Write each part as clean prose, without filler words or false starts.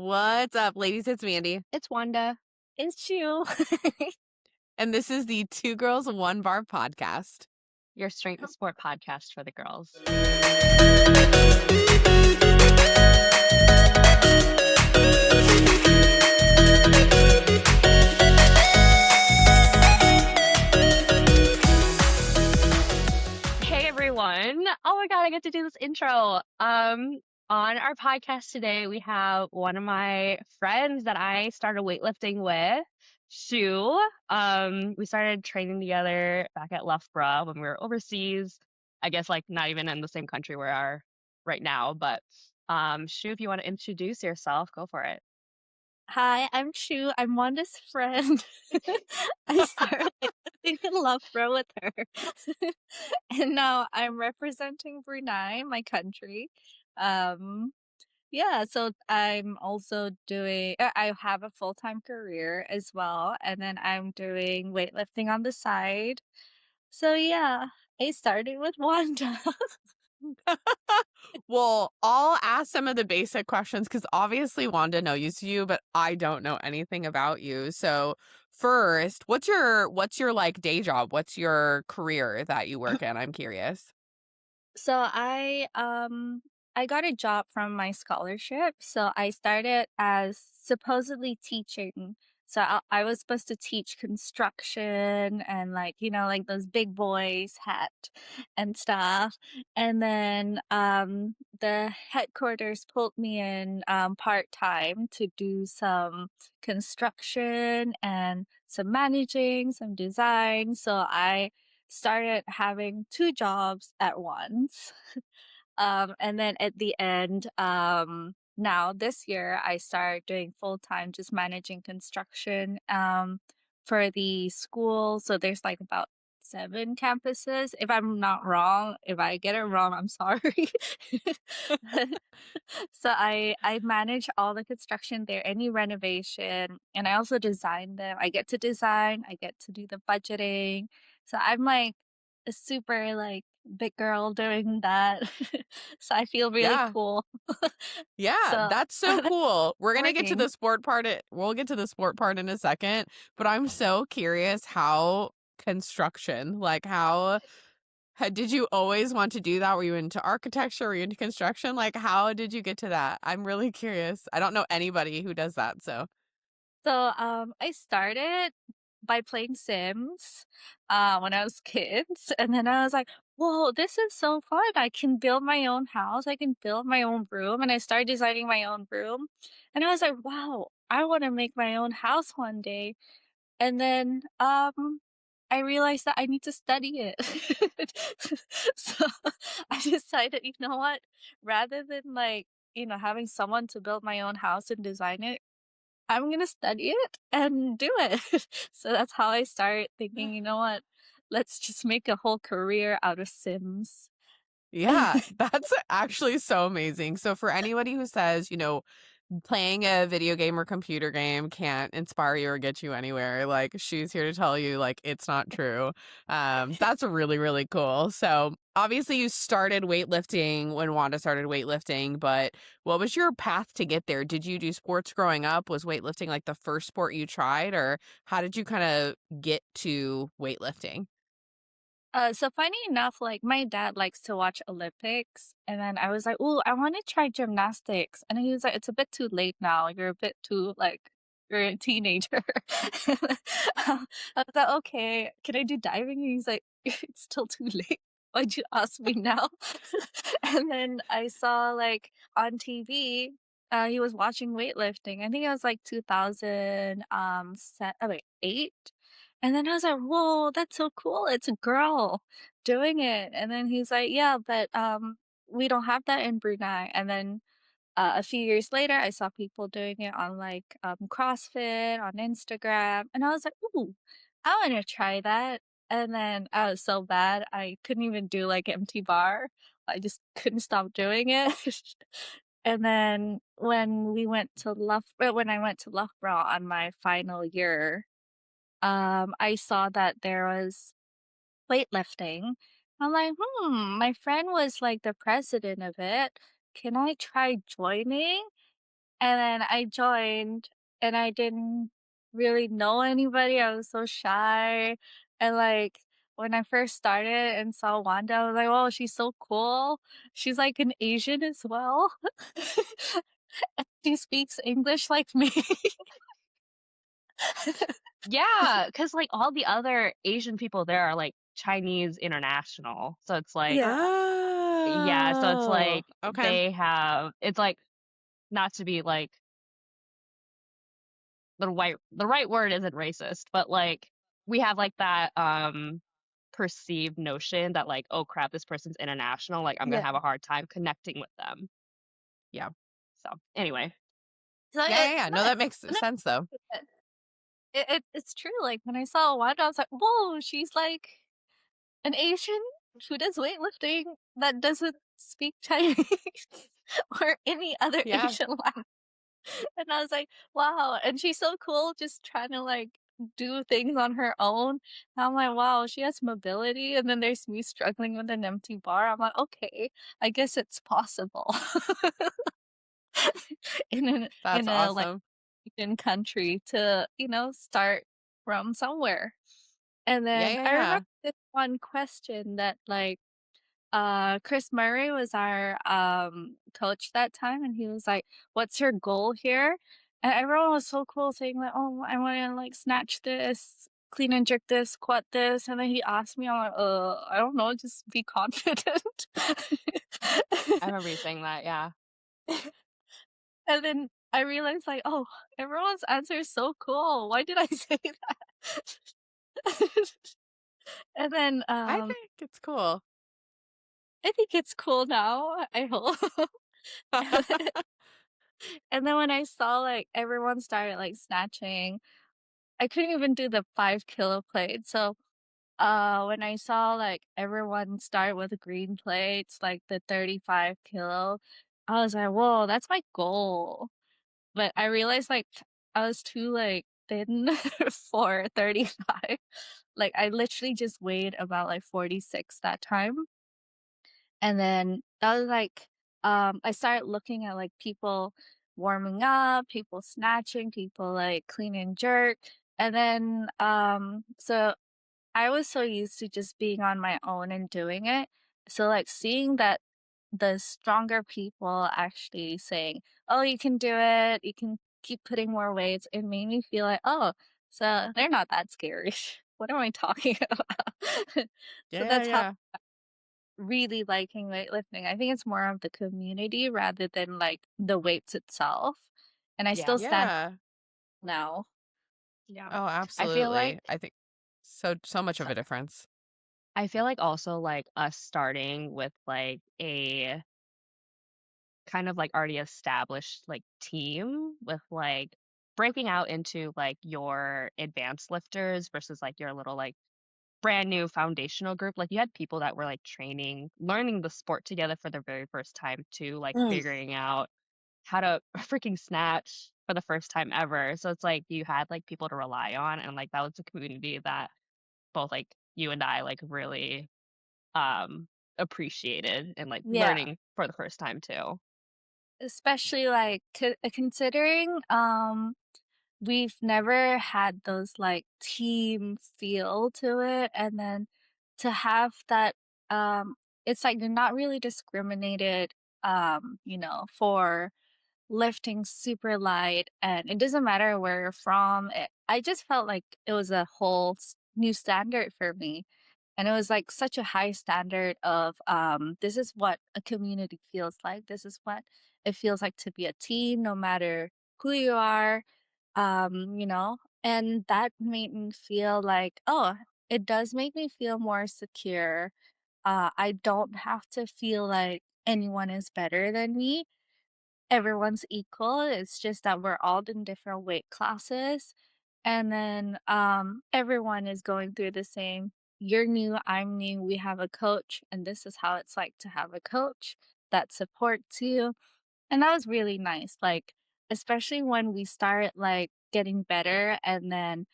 What's up, ladies? It's Mandy. It's Wanda. It's you. And this is the Two Girls, One Bar podcast. Your strength and sport podcast for the girls. Hey everyone. Oh my god, I get to do this intro. On our podcast today, we have one of my friends that I started weightlifting with, Sue. We started training together back at Loughborough when we were overseas. I guess like not even in the same country we are right now, but Sue, if you want to introduce yourself, go for it. Hi, I'm Shu. I'm Wanda's friend. I started in Loughborough with her. And now I'm representing Brunei, my country. Yeah, so I'm also doing, I have a full-time career as well, and then I'm doing weightlifting on the side. So yeah, I started with Wanda. Well, I'll ask some of the basic questions because obviously Wanda knows you, but I don't know anything about you. So first, what's your like day job? What's your career that you work in? I'm curious. So I got a job from my scholarship. So I started as supposedly teaching. So I was supposed to teach construction and like, like those big boys hat and stuff. And then the headquarters pulled me in part-time to do some construction and some managing, some design. So I started having two jobs at once. And then at the end, now this year, I started doing full time, just managing construction for the school. So there's like about 7 campuses. If I'm not wrong, if I get it wrong, I'm sorry. So I manage all the construction there, any renovation, and I also design them. I get to design, I get to do the budgeting. So I'm like a super like big girl doing that. So I feel really Yeah. cool. Yeah, So that's so that's cool. We're gonna get to the working. sport part. We'll get to the sport part in a second, but I'm so curious how construction, like did you always want to do that? Were you into architecture? Were you into construction? Like, how did you get to that? I'm really curious. I don't know anybody who does that, so. So I started by playing Sims when I was kids, and then I was like, "Whoa, this is so fun! I can build my own house. I can build my own room." And I started designing my own room, and I was like, "Wow, I want to make my own house one day." And then I realized that I need to study it. So I decided, you know what? Rather than like, having someone to build my own house and design it, I'm gonna study it and do it. So that's how I started thinking, you know what? Let's just make a whole career out of Sims. Yeah, that's actually so amazing. So for anybody who says, playing a video game or computer game can't inspire you or get you anywhere, like she's here to tell you like it's not true. That's really, really cool. So obviously you started weightlifting when Wanda started weightlifting, but what was your path to get there? Did you do sports growing up? Was weightlifting like the first sport you tried, or how did you kind of get to weightlifting? So funny enough, like my dad likes to watch Olympics, and then I was like, "Ooh, I want to try gymnastics," and he was like, "It's a bit too late now. You're a bit too like you're a teenager." I was like, "Okay, can I do diving?" And he's like, "It's still too late. Why'd you ask me now?" And then I saw like on TV, he was watching weightlifting. I think it was like 2000 8. And then I was like, "Whoa, that's so cool. It's a girl doing it." And then he's like, "Yeah, but we don't have that in Brunei." And then a few years later, I saw people doing it on like CrossFit on Instagram, and I was like, "Ooh, I want to try that." And then I was so bad, I couldn't even do like empty bar. I just couldn't stop doing it. And then when I went to Loughborough on my final year, I saw that there was weightlifting. I'm like, my friend was like the president of it. Can I try joining? And then I joined, and I didn't really know anybody. I was so shy. And like when I first started and saw Wanda, I was like, "Oh, she's so cool. She's like an Asian as well." She speaks English like me. Yeah, because like all the other Asian people there are like Chinese international. So it's like, Yeah. yeah, so it's Oh, like okay. they have, it's like, not to be like the right word isn't racist, but like we have like that perceived notion that like, oh crap, this person's international, like I'm gonna Yeah. have a hard time connecting with them. Yeah. So anyway. So Yeah, yeah, it's yeah. No, not that makes not sense though. it's true, like, when I saw Wanda, I was like, "Whoa, she's, like, an Asian who does weightlifting that doesn't speak Chinese or any other Yeah, Asian language." And I was like, "Wow," and she's so cool just trying to, like, do things on her own. And I'm like, "Wow, she has mobility," and then there's me struggling with an empty bar. I'm like, "Okay, I guess it's possible." that's Like, awesome. Asian country to, start from somewhere. And Yeah, then yeah, I yeah. remember this one question that like Chris Murray was our coach that time, and he was like, "What's your goal here?" And everyone was so cool saying like, "Oh, I want to like snatch this, clean and jerk this, squat this." And then he asked me, I'm like, I don't know, just be confident." I remember you saying that, yeah. And then I realized like, oh, everyone's answer is so cool. Why did I say that? And then I think it's cool. I think it's cool now, I hope. And then when I saw like everyone started like snatching, I couldn't even do the 5 kilo plate. So when I saw like everyone start with green plates, like the 35 kilo, I was like, whoa, that's my goal. But I realized like I was too like thin for 35. Like I literally just weighed about like 46 that time. And then that was like I started looking at like people warming up, people snatching, people like clean and jerk. And then so I was so used to just being on my own and doing it. So like seeing that the stronger people actually saying, "Oh, you can do it. You can keep putting more weights." It made me feel like, "Oh, so they're not that scary. What am I talking about?" So Yeah, yeah, that's how yeah. really liking weightlifting. I think it's more of the community rather than like the weights itself. And I Yeah. still stand Yeah. now. Yeah. Oh, I feel like absolutely. I think so much of so a difference. I feel like also like us starting with like a kind of like already established like team with like breaking out into like your advanced lifters versus like your little like brand new foundational group. Like you had people that were like training, learning the sport together for the very first time too, like Mm, figuring out how to freaking snatch for the first time ever. So it's like you had like people to rely on, and like that was a community that both like you and I like really appreciated and like yeah. learning for the first time too. Especially like considering we've never had those like team feel to it, and then to have that it's like you're not really discriminated for lifting super light, and it doesn't matter where you're from. I just felt like it was a whole new standard for me. And it was like such a high standard of this is what a community feels like. This is what it feels like to be a team, no matter who you are, and that made me feel like, oh, it does make me feel more secure. I don't have to feel like anyone is better than me. Everyone's equal. It's just that we're all in different weight classes. And then everyone is going through the same. You're new, I'm new, we have a coach, and this is how it's like to have a coach that supports you. And that was really nice. Like, especially when we started like getting better and then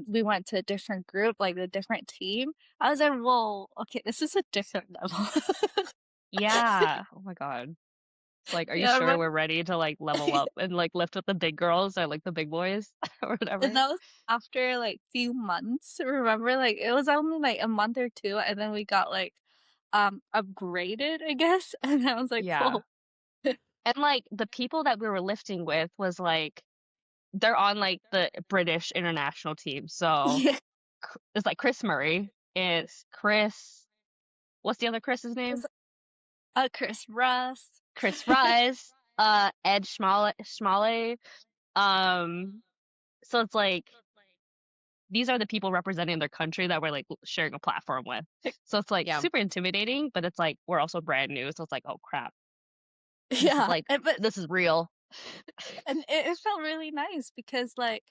we went to a different group, like a different team. I was like, whoa, okay, this is a different level. Yeah. Oh my God. Like, are you Yeah, sure we're ready to like level up and like lift with the big girls or like the big boys or whatever? and that was after like few months. Remember, like it was only like a month or two, and then we got like upgraded, I guess. And I was like, Yeah. whoa. And like the people that we were lifting with was like they're on like the British international team. So Yeah. it's like Chris Murray. It's Chris. What's the other Chris's It name? was Chris Russ. Chris Rise. Ed Schmale. Um. So it's like these are the people representing their country that we're like sharing a platform with. So it's like Yeah. super intimidating, but it's like we're also brand new. So it's like, oh crap, this is Yeah, like but this is real. and it felt really nice because like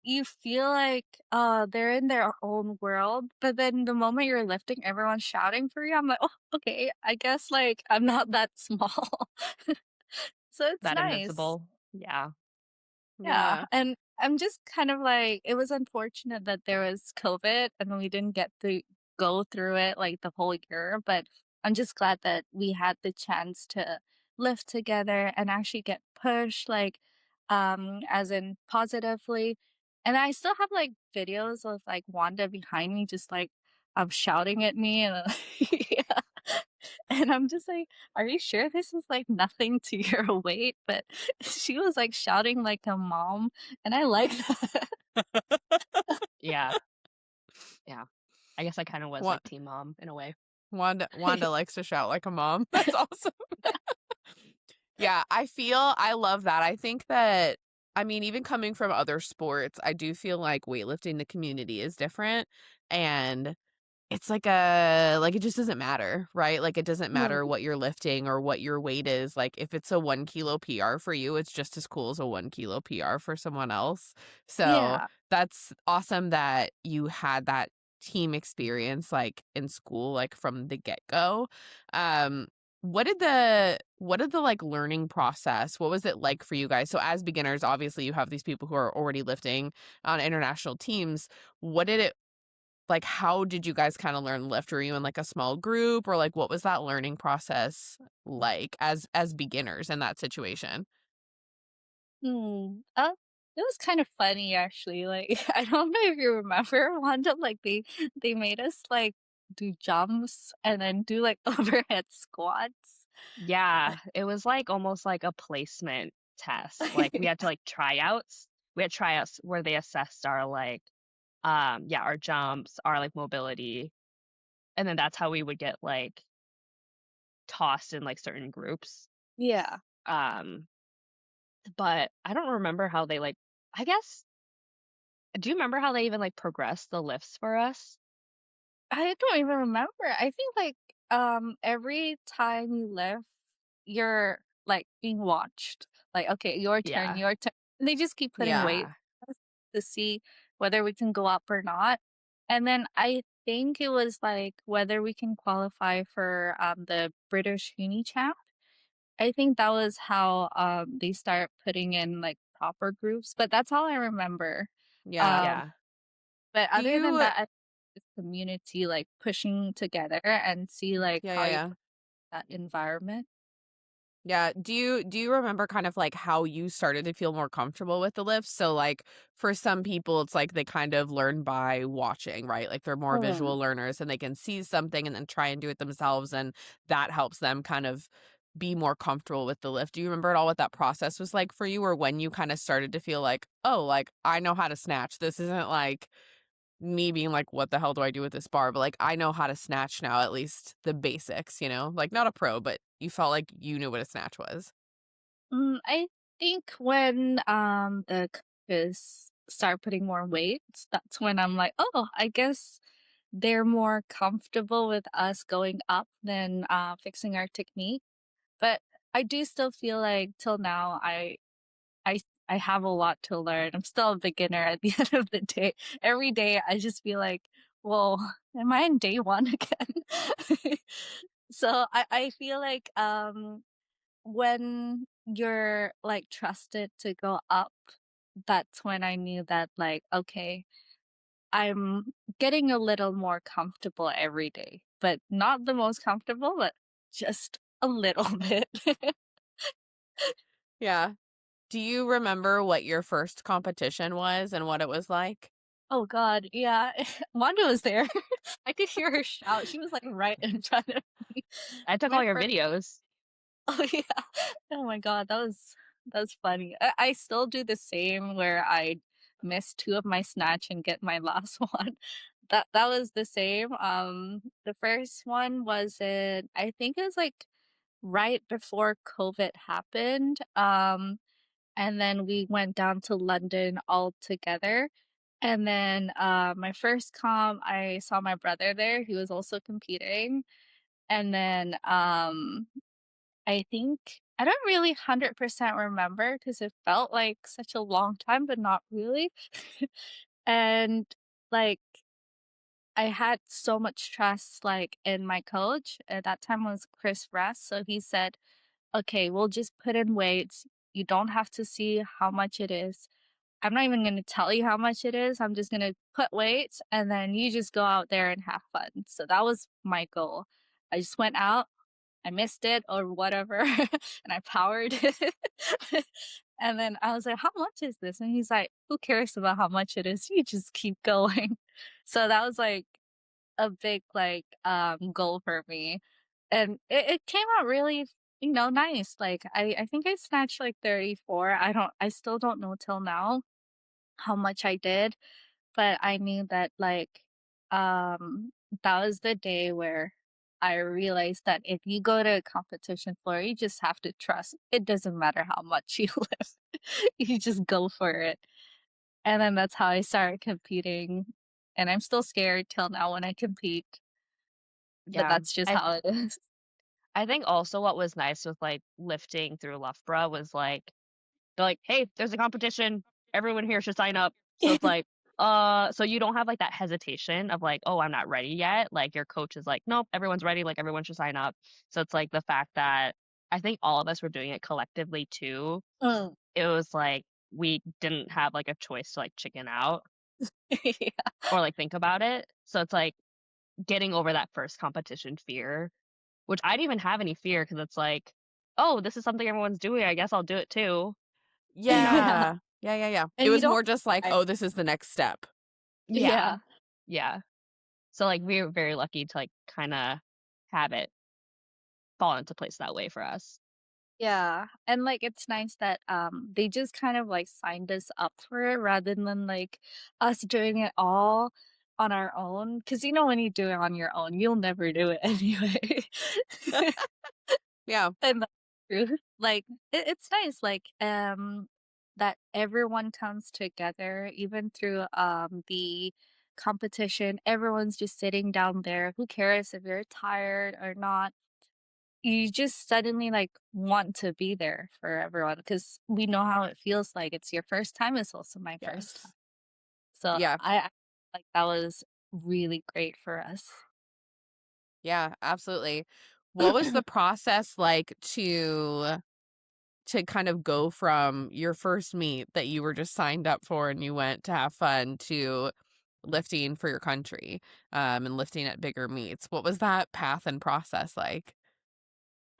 you feel like they're in their own world, but then the moment you're lifting, everyone's shouting for you. I'm like, oh, okay, I guess like I'm not that small. So it's That nice. invincible. Yeah. Yeah, Yeah. and I'm just kind of like it was unfortunate that there was COVID and we didn't get to go through it like the whole year, but I'm just glad that we had the chance to live together and actually get pushed like as in positively. And I still have like videos of like Wanda behind me just like shouting at me and yeah. And I'm just like, "Are you sure this is, like, nothing to your weight?" But she was, like, shouting like a mom, and I like that. Yeah. Yeah. I guess I kind of was Wa- like Team Mom in a way. Wanda likes to shout like a mom. That's awesome. Yeah, I love that. I think that, I mean, even coming from other sports, I do feel like weightlifting, the community is different. And it's like it just doesn't matter, right? Like it doesn't Mm, matter what you're lifting or what your weight is. Like if it's a 1 kilo PR for you, it's just as cool as a 1 kilo PR for someone else. So yeah. that's awesome that you had that team experience like in school, like from the get-go. Um, what did the like learning process, what was it like for you guys? So as beginners, obviously you have these people who are already lifting on international teams. What did it like, how did you guys kinda learn lift? Were you in, like, a small group, or, like, what was that learning process like as beginners in that situation? Hmm, it was kind of funny actually, like, I don't know if you remember one of, like, they made us, like, do jumps and then do, like, overhead squats. Yeah. It was like almost like a placement test. Like we had to like tryouts. We had tryouts where they assessed our like yeah, our jumps, our like mobility. And then that's how we would get like tossed in like certain groups. Yeah. Um but I don't remember how they like I guess do you remember how they even like progressed the lifts for us? I don't even remember. I think like every time you lift, you're like being watched. Like, okay, your turn, Yeah. your turn. And they just keep putting weight Yeah. to see whether we can go up or not. And then I think it was like whether we can qualify for the British Uni Champ. I think that was how they start putting in like proper groups, but that's all I remember. Yeah. Um Yeah. but Do other than you that, I think it's community, like, pushing together and see, like, Yeah, how yeah, you yeah. put that environment. Yeah, do you remember kind of, like, how you started to feel more comfortable with the lifts? So, like, for some people, it's like they kind of learn by watching, right? Like, they're more Mm. visual learners and they can see something and then try and do it themselves, and that helps them kind of be more comfortable with the lift. Do you remember at all what that process was like for you, or when you kinda started to feel like, "Oh, like, I know how to snatch. This isn't like me being like, what the hell do I do with this bar? But like, I know how to snatch now, at least the basics, you know? Like, not a pro, but you felt like you knew what a snatch was." I think when, the coaches start putting more weights, that's when I'm like, "Oh, I guess they're more comfortable with us going up than, fixing our technique." But I do still feel like till now, I I have a lot to learn. I'm still a beginner at the end of the day. Every day I just feel like, "Well, am I in day 1 again?" So I feel like, when you're, like, trusted to go up, that's when I knew that, like, okay, I'm getting a little more comfortable every day, but not the most comfortable, but just a little bit. Yeah. Do you remember what your first competition was and what it was like? Oh god, yeah. Wanda was there. I could hear her shout. She was, like, right in front of me. I took My all your first videos. Oh, yeah. Oh my god, that's funny. I still do the same where I miss 2 of my snatch and get my last one. That was the same. The first one was in I think it was, like, right before COVID happened, and then we went down to London all together. And then, my first comp, I saw my brother there, he was also competing. And then, I think I don't really 100% remember because it felt like such a long time, but not really. And, like, I had so much trust, like, in my coach, at that time was Chris Rest, so he said, "Okay, we'll just put in weights. You don't have to see how much it is. I'm not even gonna tell you how much it is. I'm just gonna put weights and then you just go out there and have fun." So that was my goal. I just went out, I missed it or whatever, and I powered it. And then I was like, "How much is this?" And he's like, "Who cares about how much it is? You just keep going." So that was like a big like goal for me. And it came out really, nice. Like I think I snatched like 34. I still don't know till now how much I did, but I knew that um that was the day where I realized that if you go to a competition floor, you just have to trust. It doesn't matter how much you lift. You just go for it. And then that's how I started competing. And I'm still scared till now when I compete, but Yeah. that's just I how it is. I think also what was nice with, like, lifting through Loughborough was, like, they're like, "Hey, there's a competition. Everyone here should sign up." So it's like, so you don't have, like, that hesitation of, like, "Oh, I'm not ready yet." Like, your coach is like, "Nope, everyone's ready, like, everyone should sign up." So it's, like, the fact that I think all of us were doing it collectively too. Mm. It was like we didn't have, like, a choice to, like, chicken out Yeah. or, like, think about it. So it's, like, getting over that first competition fear, which I didn't even have any fear because it's like, "Oh, this is something everyone's doing, I guess I'll do it too." You know? Yeah. Yeah. Yeah, yeah, yeah. It And you was don't more just like, I "Oh, this is the next step." Yeah. Yeah. Yeah. So, like, we were very lucky to, like, kinda have it fall into place that way for us. Yeah, and, like, it's nice that, they just kind of, like, signed us up for it rather than, like, us doing it all on our own. Because when you do it on your own, you'll never do it anyway. Yeah. And that's true. Like, it's nice, like, that everyone comes together even through, the competition. Everyone's just sitting down there. Who cares if you're tired or not? You just suddenly, like, want to be there for everyone because we know how it feels like. It's your first time, it's also my first time. Yes. So, Yeah. I like, that was really great for us. Yeah, absolutely. What was the process like to kind of go from your first meet that you were just signed up for and you went to have fun to lifting for your country, and lifting at bigger meets? What was that path and process like?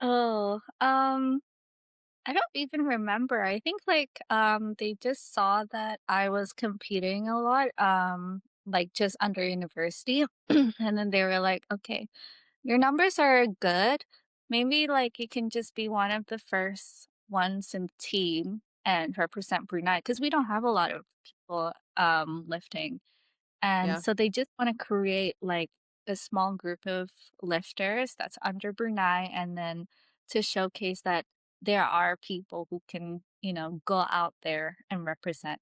Oh, I don't even remember. I think, like, they just saw that I was competing a lot, like, just under university, and then they were like, "Okay, your numbers are good. Maybe, like, you can just be one of the first ones in the team and represent Brunei because we don't have a lot of people, lifting. And Yeah. so they just wanna create, like, a small group of lifters that's under Brunei and then to showcase that there are people who can, go out there and represent.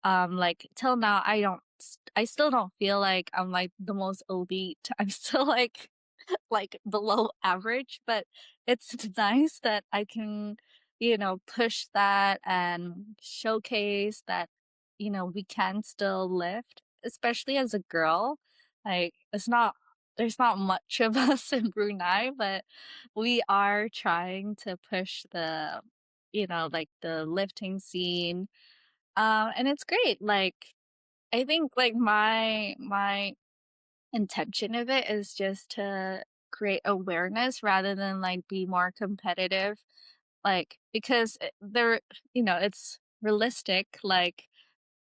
Like, till now, I still don't feel like I'm, like, the most elite. I'm still, like below average, but it's nice that I can, push that and showcase that, we can still lift, especially as a girl. Like there's not much of us in Brunei, but we are trying to push like the lifting scene. And it's great. Like I think like my intention of it is just to create awareness rather than like be more competitive. Like because they're it's realistic. Like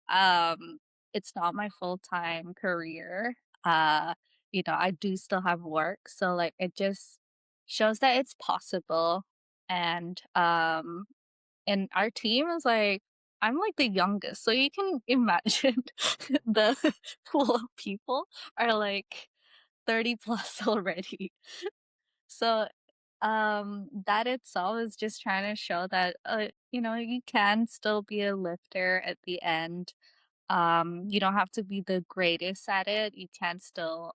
um, it's not my full-time career. Uh, I do still have work, so, like, it just shows that it's possible, and our team is, like I'm, like, the youngest, so you can imagine the pool of people are, like, 30 plus already. So, that itself is just trying to show that, you can still be a lifter at the end. You don't have to be the greatest at it. You can still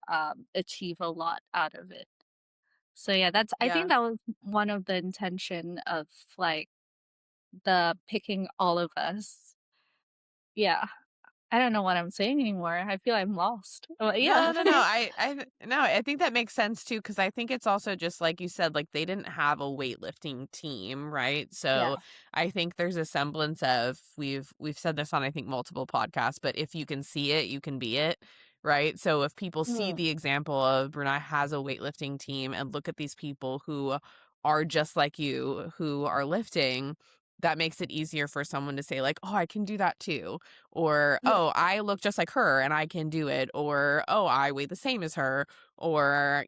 achieve a lot out of it. So yeah, I think Yeah. that was one of the intention of like the picking all of us. Yeah. I don't know what I'm saying anymore. I feel I'm lost. But No, yeah. no, no. No, I think that makes sense too, because I think it's also just like you said, like they didn't have a weightlifting team, right? Yeah. So I think there's a semblance of we've said this on I think multiple podcasts, but if you can see it, you can be it, right? So if people see Mm, the example of Brunei has a weightlifting team and look at these people who are just like you, who are lifting, that makes it easier for someone to say like, "Oh, I can do that too." Or, yeah. "Oh, I look just like her and I can do it." Or, "Oh, I weigh the same as her." Or,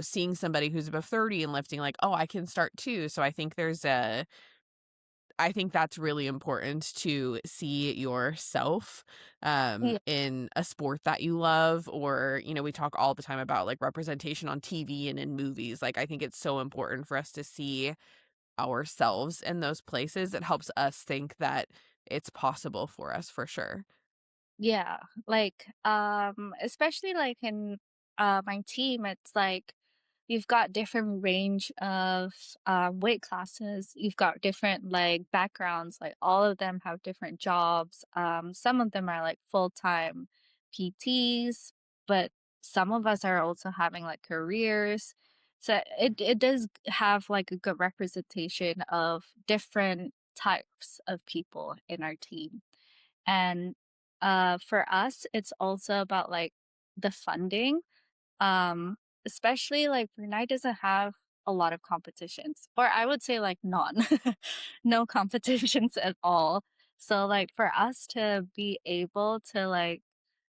seeing somebody who's above 30 and lifting like, "Oh, I can start too." So I think that's really important to see yourself Yeah. in a sport that you love, or, we talk all the time about like representation on TV and in movies. Like I think it's so important for us to see ourselves in those places. It helps us think that it's possible for us for sure. Yeah, like, especially like in my team, it's like you've got different range of weight classes. You've got different like backgrounds. Like all of them have different jobs. Some of them are like full-time PTs, but some of us are also having like careers. So it does have like a good representation of different types of people in our team. And for us, it's also about like the funding. Um, Especially like Brunei doesn't have a lot of competitions, or I would say like none, no competitions at all. So like for us to be able to like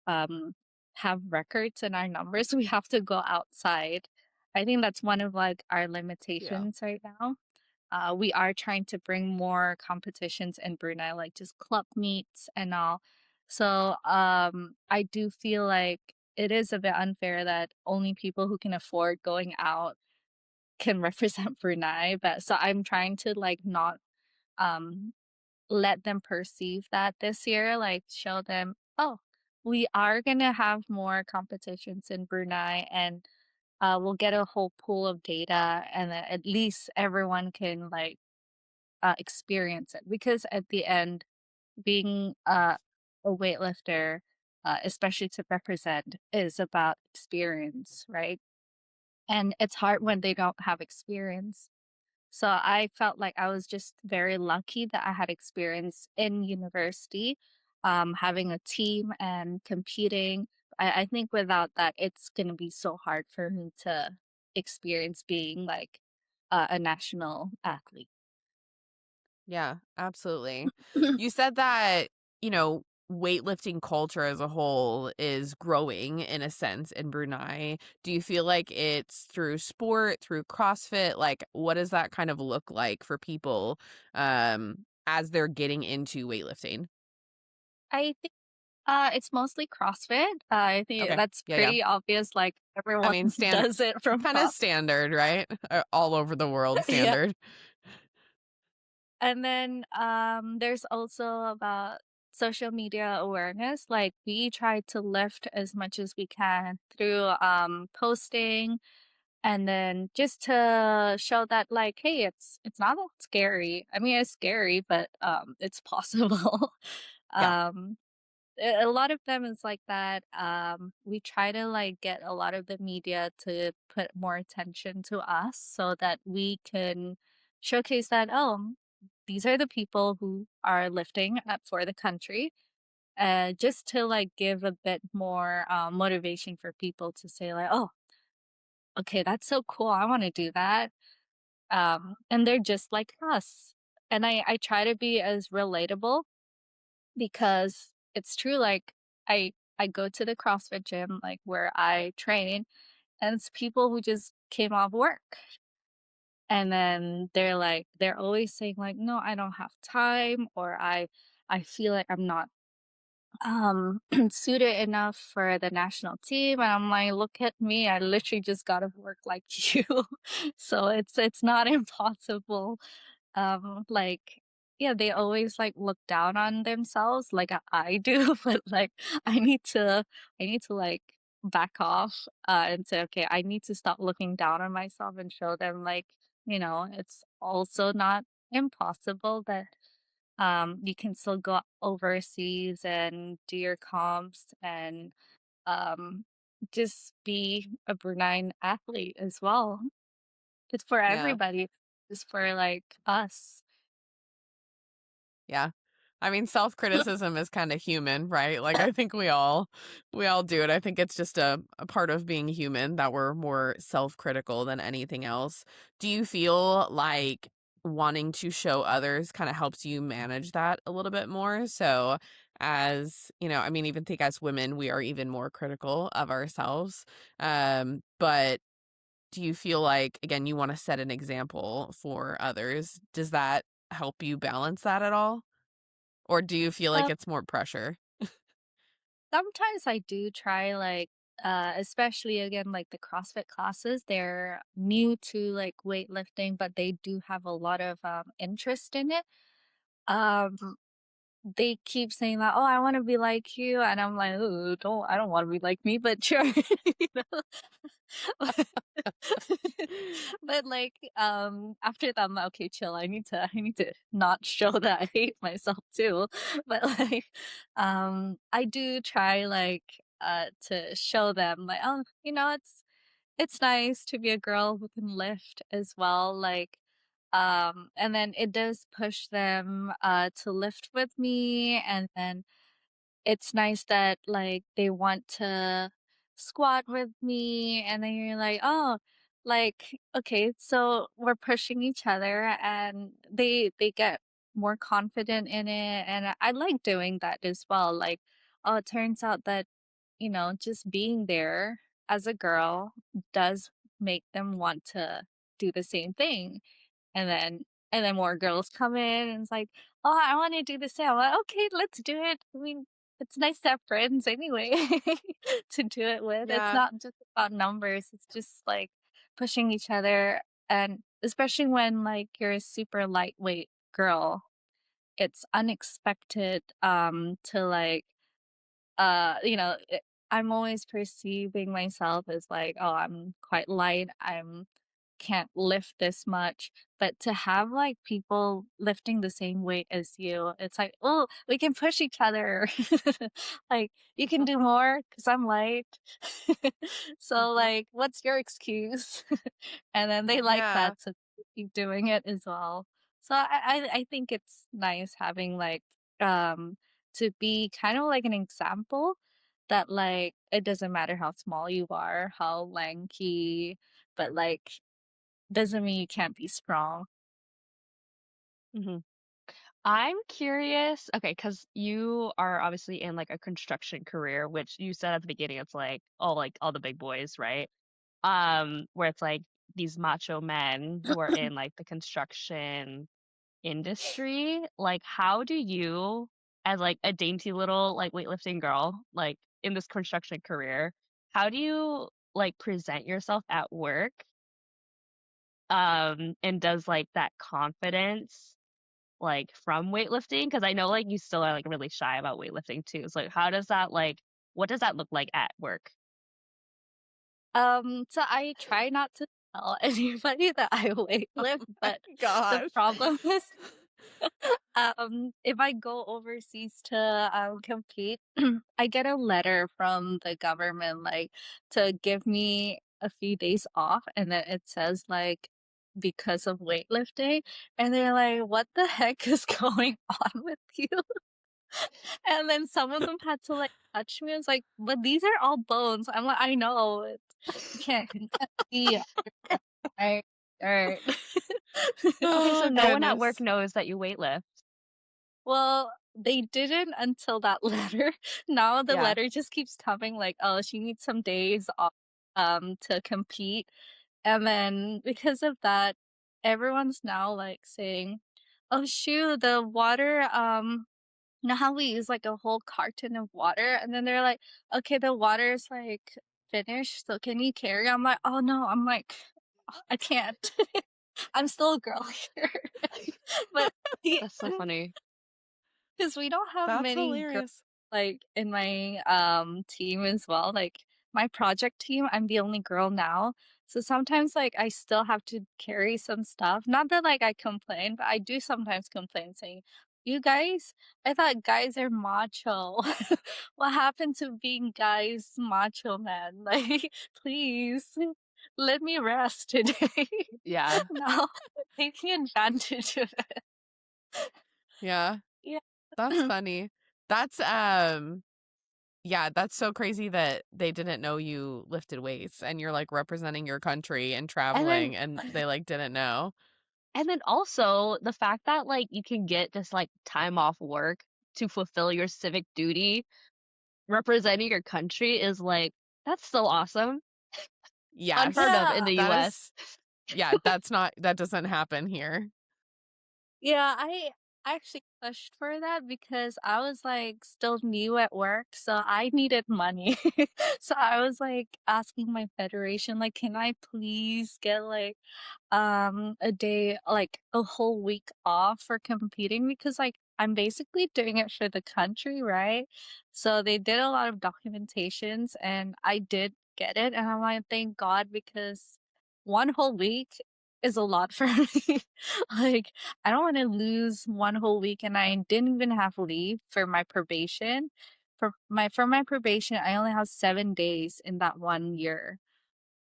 um have records in our numbers, we have to go outside. I think that's one of like our Yeah. limitations right now. We are trying to bring more competitions in Brunei, like just club meets and all. So I do feel like it is a bit unfair that only people who can afford going out can represent Brunei. But so I'm trying to like not um, let them perceive that this year, like show them, oh, we are gonna have more competitions in Brunei, and we'll get a whole pool of data, and then at least everyone can like experience it, because at the end, being a weightlifter, especially to represent, is about experience, right? And it's hard when they don't have experience. So I felt like I was just very lucky that I had experience in university, having a team and competing. I think without that, it's going to be so hard for me to experience being like a national athlete. Yeah, absolutely. You said that, weightlifting culture as a whole is growing in a sense in Brunei. Do you feel like it's through sport, through CrossFit? Like, what does that kind of look like for people as they're getting into weightlifting? I think it's mostly CrossFit. I think Okay. that's Yeah, yeah. pretty obvious, like, I everyone mean, standard, does it from kind of CrossFit. standard, right? All over the world Yeah. standard. And then, there's also about social media awareness, like, we try to lift as much as we can through, posting, and then just to show that, like, "Hey, it's not that scary." I mean, it's scary, but, it's possible. Yeah. Um a lot of them is like that. We try to like get a lot of the media to put more attention to us so that we can showcase that, oh, these are the people who are lifting up for the country. Just to like give a bit more motivation for people to say like, oh, okay, that's so cool. I want to do that. And they're just like us. And I try to be as relatable because it's true. Like I go to the CrossFit gym, like where I train, and it's people who just came off work. And then they're always saying like, no, I don't have time, or I feel like I'm not suited enough for the national team. And I'm like, look at me, I literally just got to work like you. So it's not impossible. Like, yeah, they always like look down on themselves like I do, but like I need to I need to like back off and say, okay, I need to stop looking down on myself and show them like, it's also not impossible that you can still go overseas and do your comps and um just be a Brunei athlete as well. It's for Yeah. everybody. It's for like us. Yeah. I mean, self-criticism is kind of human, right? Like I think we all do it. I think it's just a part of being human that we're more self-critical than anything else. Do you feel like wanting to show others kind of helps you manage that a little bit more? So as, I mean, even think as women, we are even more critical of ourselves. But do you feel like again, you want to set an example for others? Does that help you balance that at all? Or do you feel like Um, it's more pressure? Sometimes I do try like especially again like the CrossFit classes, they're new to like weightlifting, but they do have a lot of interest in it. Um they keep saying that, oh, I want to be like you, and I'm like, oh, I don't want to be like me, but sure. you know? But like after that I'm like, okay, chill, I need to not show that I hate myself too. But like I do try like to show them like, oh, it's nice to be a girl who can lift as well, like and then it does push them to lift with me, and then it's nice that like they want to squat with me, and then you're like, oh, like, okay, so we're pushing each other, and they get more confident in it, and I like doing that as well. Like, oh, it turns out that, just being there as a girl does make them want to do the same thing. And then more girls come in and it's like, "Oh, I wanna do the same." I'm like, "Okay, let's do it." I mean, it's nice to have friends anyway to do it with. It's Yeah. not just about numbers, it's just, like, pushing each other, and especially when, like, you're a super lightweight girl, it's unexpected, to, like, I'm always perceiving myself as like, oh, I'm quite light. I'm can't lift this much. But to have like people lifting the same weight as you, it's like, oh, we can push each other. Like, you can Mhm, do more because I'm light. So, mhm. like, what's your excuse? And then they like Yeah. that, so they keep doing it as well. So I think it's nice having like um to be kind of like an example that like it doesn't matter how small you are, how lanky, but like doesn't mean you can't be strong. Mhm. I'm curious, okay, because you are obviously in like a construction career, which you said at the beginning, it's like all the big boys, right? Where it's like these macho men who are in like the construction industry. Like, how do you, as like a dainty little like weightlifting girl, like in this construction career, how do you like present yourself at work? And does like that confidence like from weightlifting? Because I know like you still are like really shy about weightlifting too. So like how does that like what does that look like at work? So I try not to tell anybody that I weight lift, but the Gosh. problem is if I go overseas to compete, I get a letter from the government like to give me a few days off, and then it says like because of weightlifting, and they're like, "What the heck is going on with you?" And then some of them had to like touch me. It's like, but these are all bones. I'm like, I know. You can't see right? Or Okay, so Oh, no one at work goodness. knows that you weightlift. well, they didn't until that letter. Now the Yeah. letter just keeps coming like, oh, she needs some days off to compete. And then because of that, everyone's now like saying, oh shoot, the water you know how we use like a whole carton of water and then they're like, okay, the water's like finished, so can you carry? I'm like, oh no, I'm like, "Oh, I can't. I'm still a girl here. But yeah, That's so funny. because we don't have That's many girls hilarious. like in my team as well. Like my project team, I'm the only girl now. So sometimes like I still have to carry some stuff. Not that like I complain, but I do sometimes complain saying, "You guys, I thought guys are macho. What happened to being guys macho man? Like please let me rest today." Yeah. No, taking advantage of it. Yeah, Yeah. that's funny. That's yeah, that's so crazy that they didn't know you lifted weights and you're like representing your country and And then traveling and they like didn't know. also the fact that like you can get this like time off work to fulfill your civic duty representing your country is like that's so awesome. Unheard Yes. of Yeah. in the That US. is yeah, that doesn't happen here. Yeah, I actually pushed for that because I was like still new at work, so I needed money. So I was like asking my federation, like, can I please get like a day, like a whole week off for competing? Because like I'm basically doing it for the country, right? So they did a lot of documentations and I did get it. And I'm like, thank God, because one whole week is a lot for me. Like, I don't want to lose one whole week, and I didn't even have leave for my probation. For my probation, I only have 7 days in that 1 year,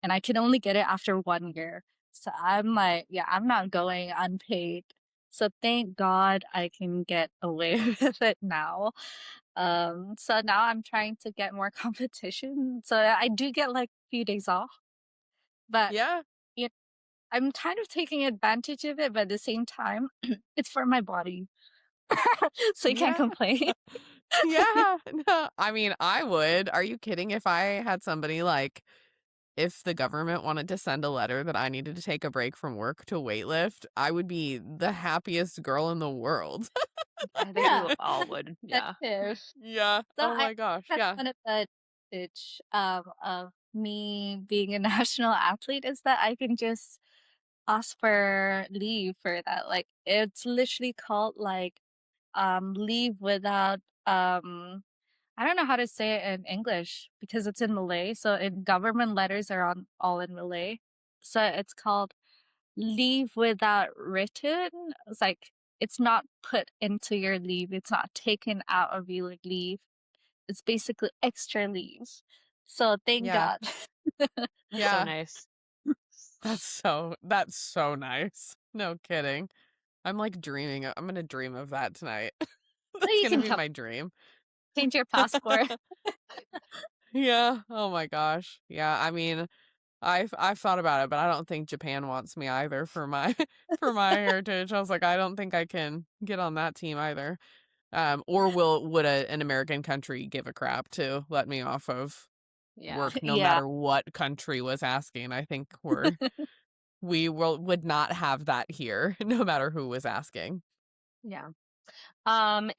and I can only get it after 1 year. So I'm like, yeah, I'm not going unpaid. So thank God I can get away with it now. So now I'm trying to get more competition. So I do get like a few days off, but Yeah. you know, I'm kind of taking advantage of it, but at the same time, it's for my body. So you can't Yeah. complain. Yeah. No, I mean, I would. Are you kidding? If I had somebody like if the government wanted to send a letter that I needed to take a break from work to weightlift, I would be the happiest girl in the world. I think we Yeah, all would. Yeah. effective. Yeah. So Oh I my gosh. that's Yeah. one of the advantage of me being a national athlete is that I can just ask for leave for that. Like it's literally called like leave without I don't know how to say it in English because it's in Malay. So in government letters are on all in Malay. So it's called leave without written. It's like it's not put into your leave. It's not taken out of your leave. It's basically extra leave. So thank Yeah. God. That's so Yeah. nice. That's so nice. No kidding. I'm like dreaming. I'm gonna dream of that tonight. So That's you gonna can be come my dream. change your passport. Yeah. Oh my gosh. Yeah. I mean, I've thought about it, but I don't think Japan wants me either for my for my heritage. I was like, I don't think I can get on that team either. Or would an American country give a crap to let me off of Yeah. work no Yeah. matter what country was asking? I think would not have that here, no matter who was asking. Yeah.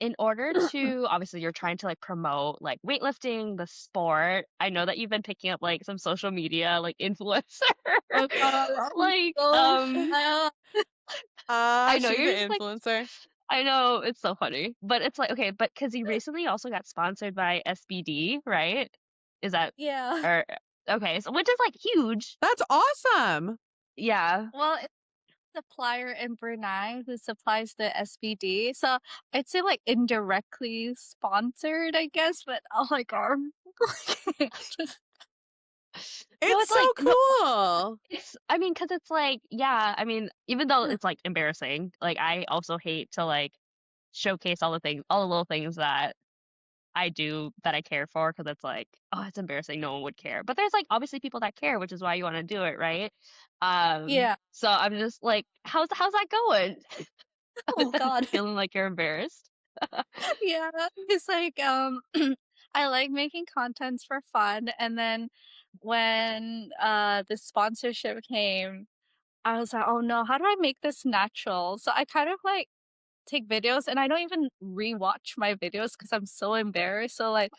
In order to obviously you're trying to like promote like weightlifting, the sport. I know that you've been picking up like some social media like influencer. Oh God, I'm Like, so Ah, I know she's you're an just like influencer. I know it's so funny. But it's like okay, but because you recently also got sponsored by SBD, right? Is that yeah. or okay, so which is like huge. That's awesome. Yeah. Well, it's a supplier in Brunei who supplies the SBD. So I'd say like indirectly sponsored, I guess, but oh my God. No, It's it's so like no cool. it's I mean, because it's like, yeah, I mean, even though it's like embarrassing, like I also hate to like showcase all the things, all the little things that I do that I care for because it's like, oh, it's embarrassing. No one would care. But there's like obviously people that care, which is why you want to do it, right? Yeah. So I'm just like, how's that going? Other Oh than God. feeling like you're embarrassed. Yeah. It's like I like making contents for fun, and then when the sponsorship came, I was like, "Oh no, how do I make this natural?" So I kind of like take videos and I don't even rewatch my videos because I'm so embarrassed. So like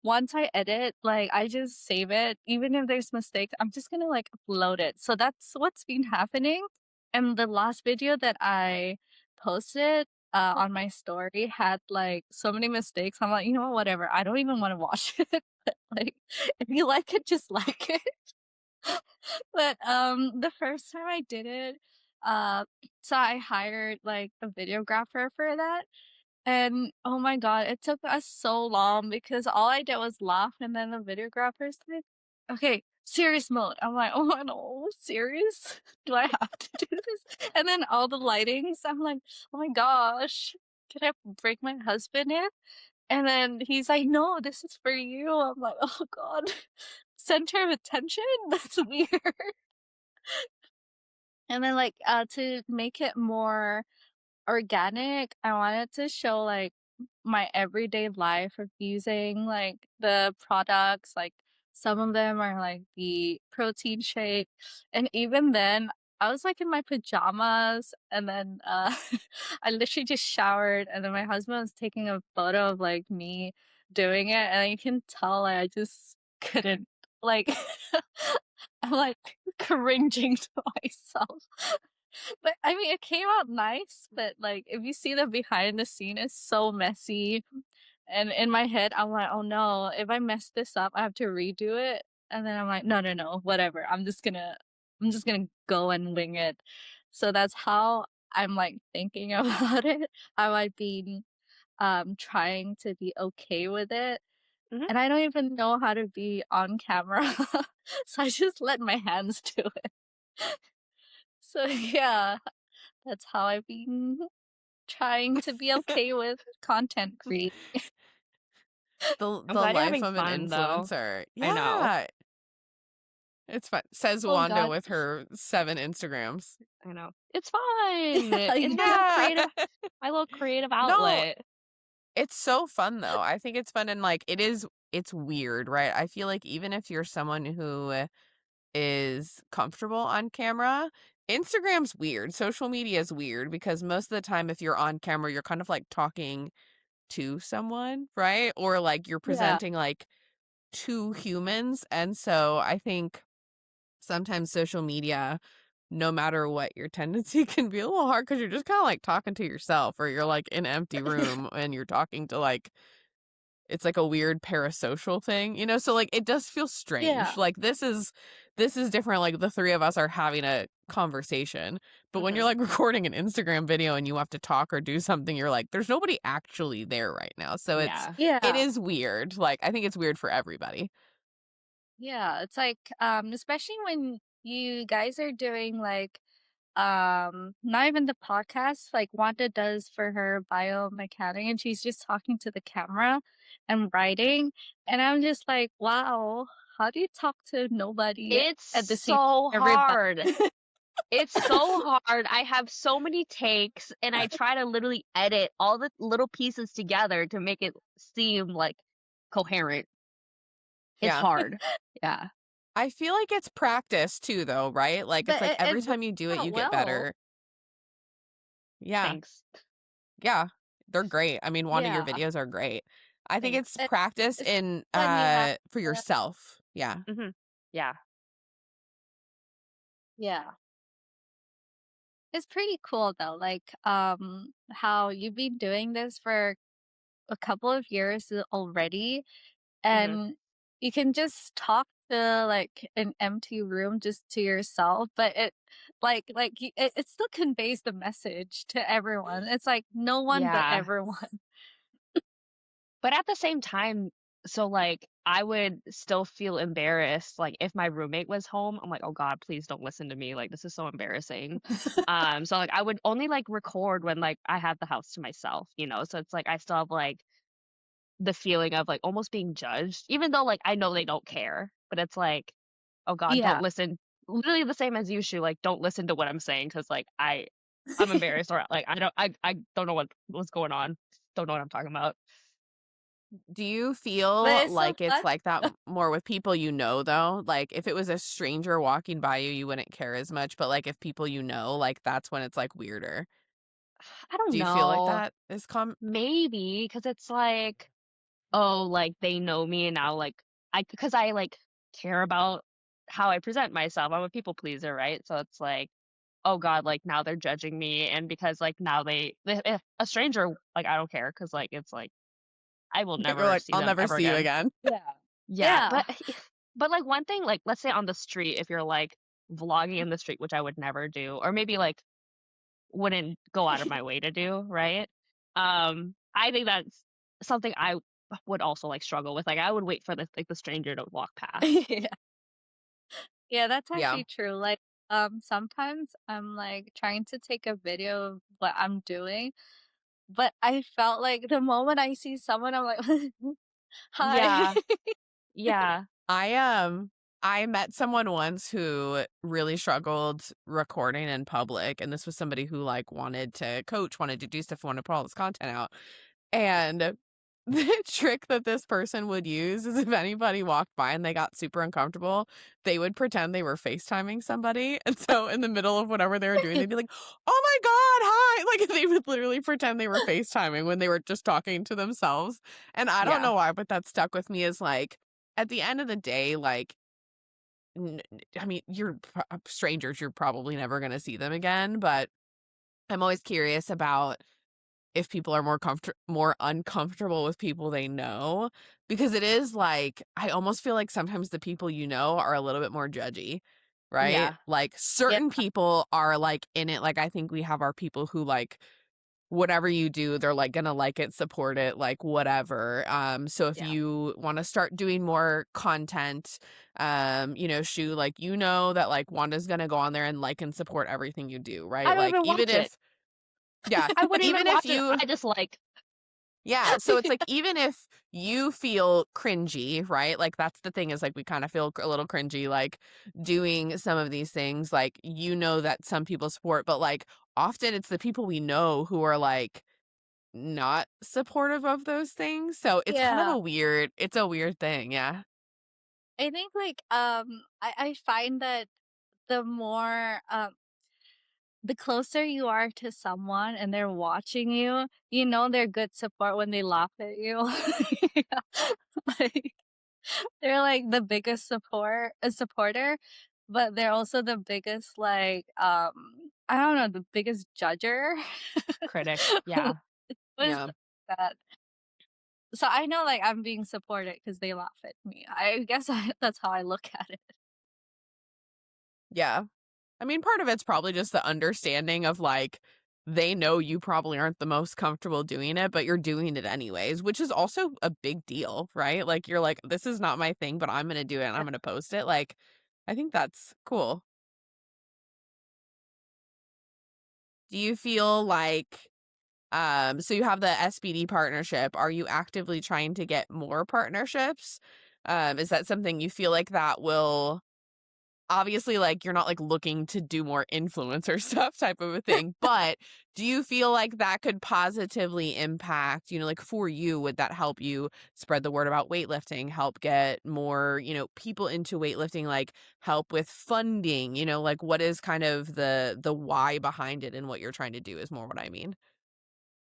once I edit, like I just save it. Even if there's mistakes, I'm just gonna like upload it. So that's what's been happening. And the last video that I posted on my story had like so many mistakes. I'm like, you know what, whatever. I don't even want to watch it. But, like if you like it, just like it. But the first time I did it, uh so I hired like a videographer for that. And oh my God, it took us so long because all I did was laugh, and then the videographer's like, okay, serious mode. I'm like, oh my no, serious? Do I have to do this? And then all the lightings, I'm like, oh my gosh, can I break my husband in? And then he's like, no, this is for you. I'm like, oh God, center of attention? That's weird. And then like to make it more organic, I wanted to show like my everyday life of using like the products. Like some of them are like the protein shake, and even then I was like in my pajamas, and then I literally just showered, and then my husband was taking a photo of like me doing it, and you can tell like, I just couldn't like I'm like cringing to myself. But I mean, it came out nice, but like if you see the behind the scene, it's so messy. And in my head, I'm like, oh no, if I mess this up, I have to redo it. And then I'm like, no, no, no, whatever. I'm just gonna go and wing it. So that's how I'm like thinking about it. How I've been trying to be okay with it. Hmm. And I don't even know how to be on camera. So I just let my hands do it. So yeah, that's how I've been trying to be okay with content creating. I'm The glad you're life having of an fun though. influencer. I know. Yeah, it's fun. Says Oh Wanda God. with her 7 Instagrams. I know. It's fun. Yeah, It's Yeah. my little creative No, outlet. it's so fun though. I think it's fun and like it's weird, right? I feel like even if you're someone who is comfortable on camera, Instagram's weird. Social media is weird because most of the time if you're on camera, you're kind of like talking to someone, right? Or like you're yeah, presenting like two humans. And so I think sometimes social media, no matter what your tendency, can be a little hard because you're just kind of like talking to yourself or you're like in an empty room and you're talking to like it's like a weird parasocial thing, you know? So like it does feel yeah, strange. Like this is different. Like the three of us are having a conversation. But when Hmm. you're like recording an Instagram video and you have to talk or do something, you're like, there's nobody actually there right now. So Yeah. it yeah, is weird. Like I think it's weird for everybody. yeah. It's like especially when you guys are doing like not even the podcast like Wanda does for her biomechanic, and she's just talking to the camera and writing, and I'm just like, wow, how do you talk to nobody It's at the same so everybody? hard. It's so hard. I have so many takes and I try to literally edit all the little pieces together to make it seem like coherent. It's Yeah. hard. Yeah. I feel like it's practice too, though, right? Like it's But like every it works time you do it, out you get well. better. Yeah. Thanks. Yeah. They're great. I mean, one of your Yeah, videos are great. I think thanks. it's practice Especially in when you have for to, yourself. Yeah. Hmm. Yeah. yeah. It's pretty cool though, like how you've been doing this for a couple of years already, Hmm. and you can just talk to like an empty room just to yourself, but it still conveys the message to everyone. It's like no one but Yeah. everyone. But at the same time, so like I would still feel embarrassed. Like if my roommate was home, I'm like, oh God, please don't listen to me. Like this is so embarrassing. So like I would only like record when like I have the house to myself, you know. So it's like I still have like the feeling of like almost being judged, even though like I know they don't care, but it's like, oh God, don't Yeah. listen. Literally the same as you, Shu. Like, don't listen to what I'm saying because like I'm embarrassed or like I don't know what's going on. Don't know what I'm talking about. Do you But feel it's so like it's fun. like that more with people you know, though? Like, if it was a stranger walking by you, you wouldn't care as much, but, like, if people you know, like, that's when it's, like, weirder. I don't Do you feel like know. that is Maybe because it's like, oh, like they know me and now like because I like care about how I present myself. I'm a people pleaser, right? So it's like, oh God, like now they're judging me, and because like now if a stranger, like I don't care because like it's like I will you're never like, see "I'll them never ever see you again. again." Yeah. Yeah, Yeah. but like one thing, like let's say on the street, if you're like vlogging in the street, which I would never do, or maybe like wouldn't go out of my way to do, right? I think that's something I would also like struggle with. Like I would wait for the stranger to walk past. Yeah. Yeah, that's Yeah. actually true. Like, sometimes I'm like trying to take a video of what I'm doing, but I felt like the moment I see someone, I'm like, hi. Yeah, yeah, I, I met someone once who really struggled recording in public, and this was somebody who, like, wanted to coach, wanted to do stuff, wanted to put all this content out. And the trick that this person would use is if anybody walked by and they got super uncomfortable, they would pretend they were FaceTiming somebody. And so in the middle of whatever they were doing, they'd be like, "Oh my God, hi." Like they would literally pretend they were FaceTiming when they were just talking to themselves. And I don't yeah. know why, but that stuck with me is like, at the end of the day, like, I mean, strangers, you're probably never going to see them again, but I'm always curious about if people are more uncomfortable with people they know, because it is like I almost feel like sometimes the people you know are a little bit more judgy, right? Yeah. Like Yeah. certain people are like in it, like I think we have our people who like whatever you do, they're like gonna like it, support it, like whatever. So if Yeah. you want to start doing more content, Shu, like that like Wanda's gonna go on there and like and support everything you do, I right? don't Like even even watch it. if yeah, I wouldn't even even if watch it. you I just like. yeah, so it's like even if you feel cringy, right? Like that's the thing is like we kind of feel a little cringy like doing some of these things like that some people support, but like often it's the people we know who are like not supportive of those things. So it's kind of Yeah. it's a weird thing, yeah. I think like I find that the more the closer you are to someone and they're watching you, you know they're good support when they laugh at you. Yeah. Like they're like the biggest supporter, but they're also the biggest like I don't know, the biggest judger. Critic. Yeah. Was Yeah. that? So I know like I'm being supported because they laugh at me. I guess that's how I look at it. Yeah. I mean, part of it's probably just the understanding of like they know you probably aren't the most comfortable doing it, but you're doing it anyways, which is also a big deal, right? Like you're like, this is not my thing, but I'm gonna do it and I'm gonna post it. Like, I think that's cool. Do you feel like so you have the SBD partnership. Are you actively trying to get more partnerships? Is that something you feel like that will obviously, like, you're not, like, looking to do more influencer stuff type of a thing, but do you feel like that could positively impact, like, for you, would that help you spread the word about weightlifting, help get more, people into weightlifting, like, help with funding, like, what is kind of the why behind it and what you're trying to do is more what I mean.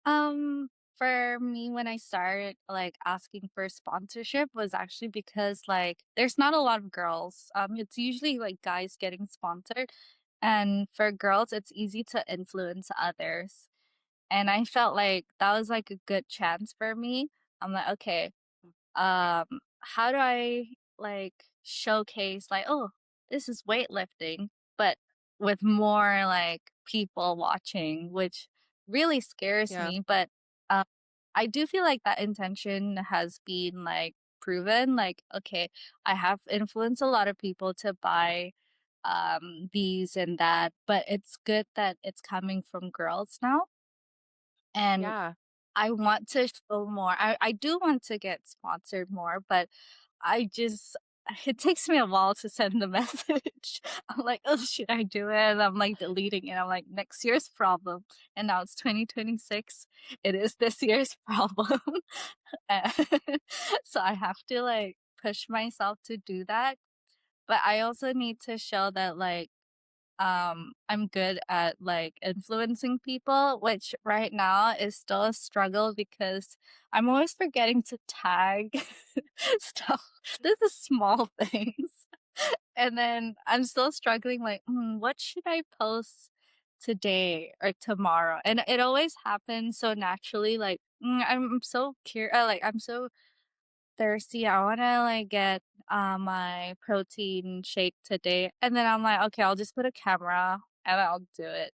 Um, for me, when I started like asking for sponsorship was actually because like there's not a lot of girls. It's usually like guys getting sponsored, and for girls, it's easy to influence others. And I felt like that was like a good chance for me. I'm like, okay, how do I like showcase like, oh, this is weightlifting, but with more like people watching, which really scares Yeah. me. But um, I do feel like that intention has been like proven. Like, okay, I have influenced a lot of people to buy these and that, but it's good that it's coming from girls now. And Yeah. I want to show more. I do want to get sponsored more, but I just it takes me a while to send the message. I'm like, oh, should I do it? I'm like deleting it. I'm like, next year's problem. And now it's 2026. It is this year's problem. And so I have to like push myself to do that. But I also need to show that like I'm good at like influencing people, which right now is still a struggle because I'm always forgetting to tag stuff. This is small things. And then I'm still struggling like, what should I post today or tomorrow? And it always happens so naturally like I'm so curious like I'm so thirsty. I want to like get my protein shake today. And then I'm like, okay, I'll just put a camera and I'll do it.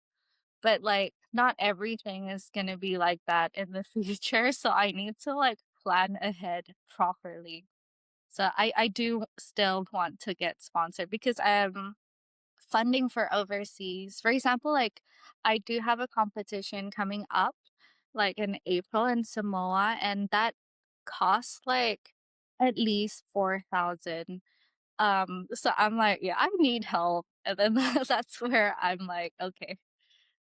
But like not everything is going to be like that in the future, so I need to like plan ahead properly. So I do still want to get sponsored because funding for overseas. For example, like I do have a competition coming up like in April in Samoa and that costs like at least 4,000. So I'm like, yeah, I need help. And then that's where I'm like, okay,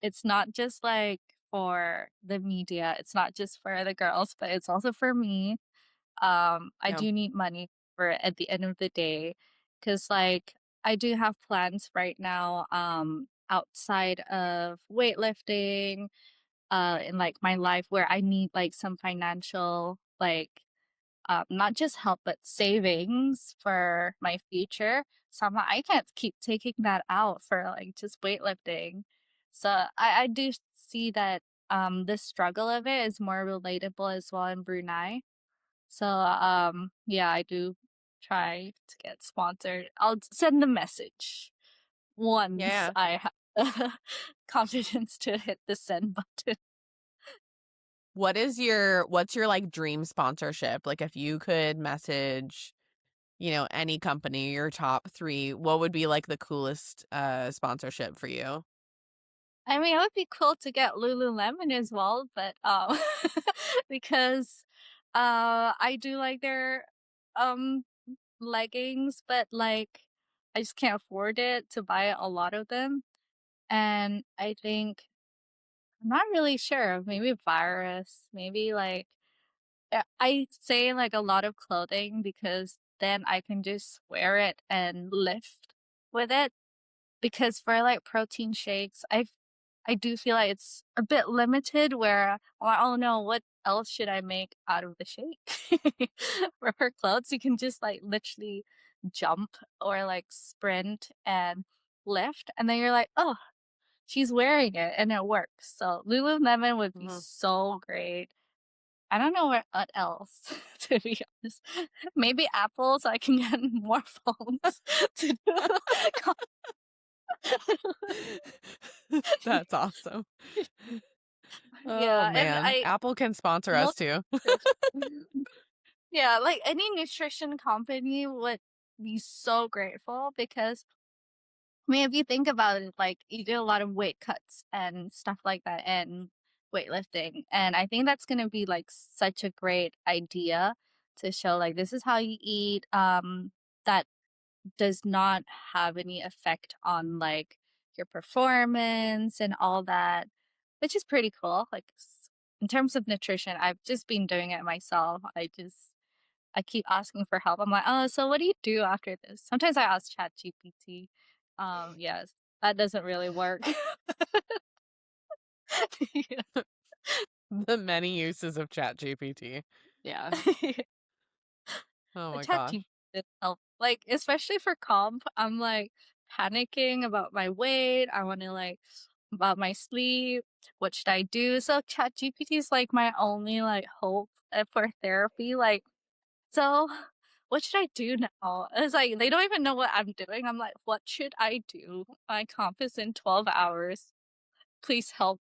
it's not just like for the media, it's not just for the girls, but it's also for me. I Yeah. do need money for it at the end of the day because like I do have plans right now outside of weightlifting in like my life where I need like some financial like not just help but savings for my future. So I'm like, I can't keep taking that out for like just weightlifting. So I do see that the struggle of it is more relatable as well in Brunei. So yeah, I do try to get sponsored. I'll send the message once Yeah. I have confidence to hit the send button. What's your like dream sponsorship? Like if you could message, any company, your top 3, what would be like the coolest sponsorship for you? I mean, it would be cool to get Lululemon as well, but because I do like their um leggings, but like I just can't afford it to buy a lot of them. And I think I'm not really sure. Maybe virus, maybe like I say like a lot of clothing because then I can just wear it and lift with it. Because for like protein shakes, I do feel like it's a bit limited where I'm like, oh no, what else should I make out of the shake? For clothes, you can just like literally jump or like sprint and lift, and then you're like, oh, she's wearing it and it works. So Lululemon would be Mhm. so great. I don't know what else, to be honest. Maybe Apple, so I can get more phones to do. That's awesome. Oh Yeah, and man, Apple can sponsor us most too. yeah, like any nutrition company would be so grateful because I mean, if you think about it, like you do a lot of weight cuts and stuff like that and weightlifting. And I think that's going to be like such a great idea to show like this is how you eat that does not have any effect on like your performance and all that, which is pretty cool. Like in terms of nutrition, I've just been doing it myself. I keep asking for help. I'm like, oh, so what do you do after this? Sometimes I ask ChatGPT. Yes, that doesn't really work. Yeah. The many uses of ChatGPT. Yeah. Oh But my ChatGPT gosh. did help. Like, especially for comp, I'm like panicking about my weight. I want to like about my sleep. What should I do? So ChatGPT is like my only like hope for therapy. Like, so what should I do now? It's like they don't even know what I'm doing. I'm like, what should I do? My comp is in 12 hours. Please help.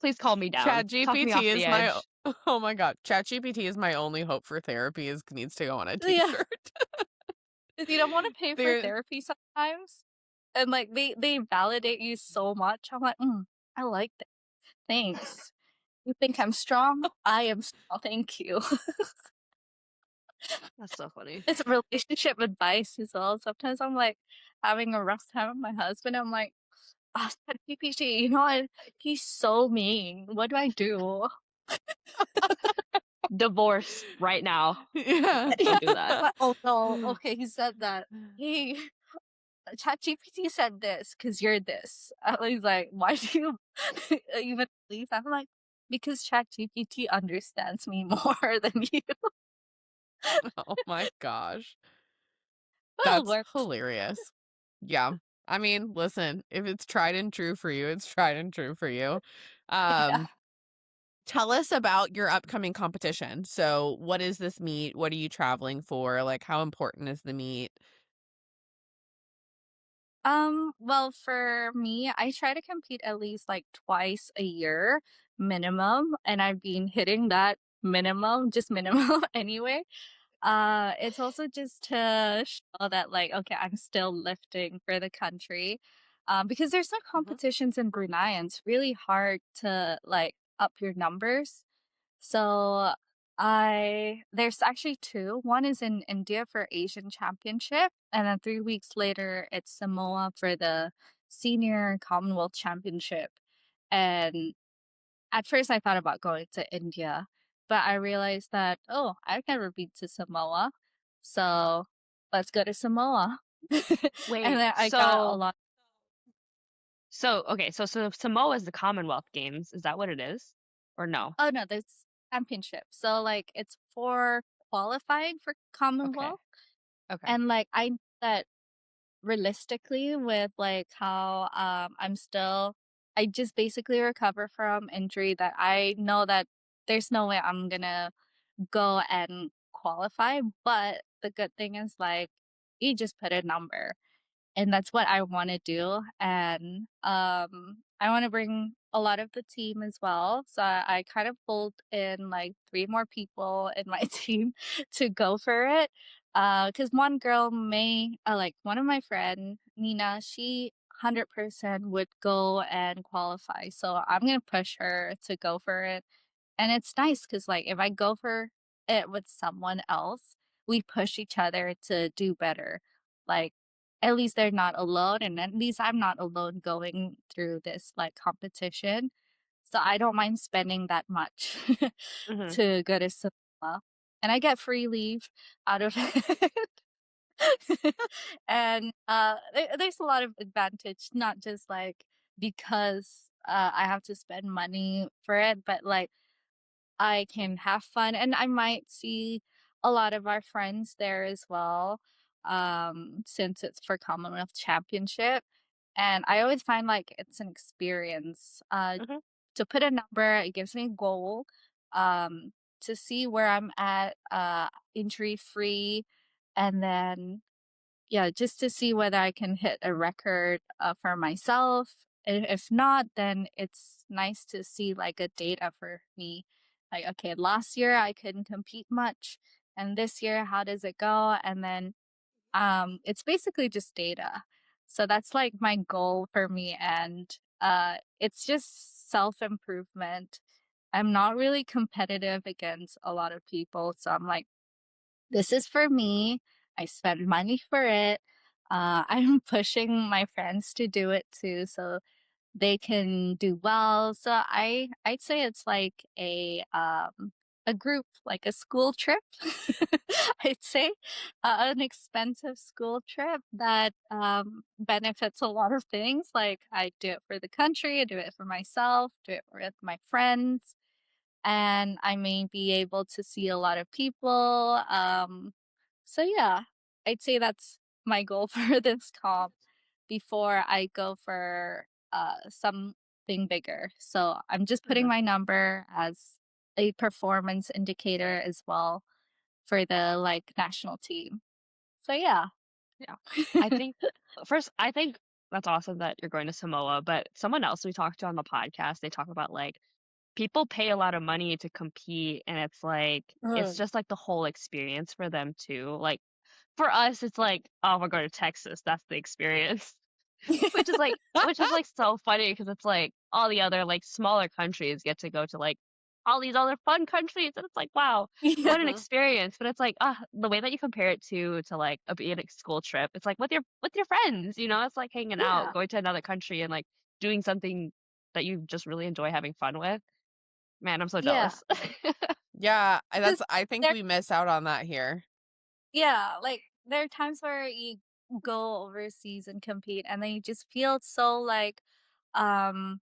Please calm me down. Talk me ChatGPT off the is my edge. oh my god, ChatGPT is my only hope for therapy is needs to go on a Yeah. t-shirt. If you don't want to pay for There therapy sometimes, and like they validate you so much. I'm like, I like that. Thanks. You think I'm strong? I am strong. Thank you. That's so funny. It's a relationship advice as well. Sometimes I'm like having a rough time with my husband. I'm like, oh, ChatGPT, you know what? He's so mean. What do I do? Divorce right now. Yeah. Don't do that. Oh no. Okay, he said that. He ChatGPT said this because you're this. He's like, why do you even believe that? I'm like, because ChatGPT understands me more than you. Oh my gosh. Well, it That's works. hilarious. Yeah. I mean, listen, if it's tried and true for you, it's tried and true for you. Yeah. Um, Tell us about your upcoming competition. So, what is this meet? What are you traveling for? Like, how important is the meet? Well, for me, I try to compete at least like twice a year minimum, and I've been hitting that minimum, just minimum anyway. It's also just to show that like, okay, I'm still lifting for the country. Because there's no Mhm. competitions in Brunei and it's really hard to like up your numbers. So there's actually two. One is in India for Asian Championship, and then 3 weeks later it's Samoa for the Senior Commonwealth Championship. And at first I thought about going to India, but I realized that, oh, I've never been to Samoa. So let's go to Samoa. And Wait, then I got a so lot. okay, so Samoa is the Commonwealth Games. Is that what it is? Or no? Oh no, there's championship. So like it's for qualifying for Okay. Commonwealth. Okay. And like I know that realistically with like how I just basically recover from injury that I know that there's no way I'm gonna go and qualify. But the good thing is like you just put a number and that's what I want to do. And I want to bring a lot of the team as well. So I kind of pulled in like three more people in my team to go for it. Because one girl may like one of my friend Nina, she 100% would go and qualify. So I'm gonna push her to go for it. And it's nice because like if I go for it with someone else, we push each other to do better. Like at least they're not alone, and at least I'm not alone going through this like competition. So I don't mind spending that much Hmm. to go to Samoa. And I get free leave out of it. And there's a lot of advantage, not just like because I have to spend money for it, but like I can have fun and I might see a lot of our friends there as well, since it's for Commonwealth Championship. And I always find like it's an experience. Hmm. To put a number, it gives me a goal, to see where I'm at, injury free, and then yeah, just to see whether I can hit a record for myself. And if not, then it's nice to see like a data for me. Like, okay, last year I couldn't compete much, and this year, how does it go? And then it's basically just data. So that's like my goal for me, and it's just self improvement. I'm not really competitive against a lot of people, so I'm like this is for me. I spend money for it. I'm pushing my friends to do it too, so they can do well. So I'd say it's like a group, like a school trip. I'd say an expensive school trip that benefits a lot of things. Like I do it for the country, I do it for myself, do it with my friends, and I may be able to see a lot of people. So yeah, I'd say that's my goal for this comp before I go for something bigger. So I'm just putting Hmm. my number as a performance indicator as well for the like national team. So yeah. Yeah. I think I think that's awesome that you're going to Samoa, but someone else we talked to on the podcast, they talk about like people pay a lot of money to compete and it's Mm. just like the whole experience for them too. Like for us, it's like, oh, we're going to Texas. That's the experience. Which is like so funny because it's like all the other like smaller countries get to go to like all these other fun countries, and it's like, wow, Yeah. what an Mhm. experience. But it's like, the way that you compare it to like being a school trip, it's like with your friends, you know, it's like hanging out, Yeah. going to another country and like doing something that you just really enjoy having fun with. Man, I'm so Yeah. jealous. Yeah, Because I think there we miss out on that here. yeah, like, there are times where you go overseas and compete, and then you just feel so, like, um,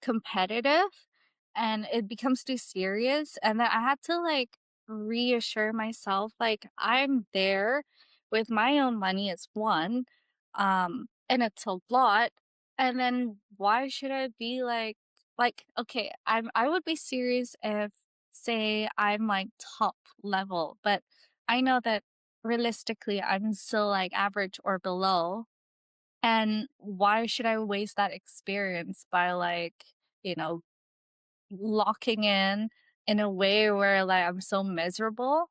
competitive, and it becomes too serious, and then I had to, like, reassure myself, like, I'm there with my own money, it's 1, and it's a lot, and then why should I be okay, I would be serious if, say, I'm, like, top level, but I know that realistically, I'm still, like, average or below, and why should I waste that experience by, like, you know, locking in a way where, like, I'm so miserable?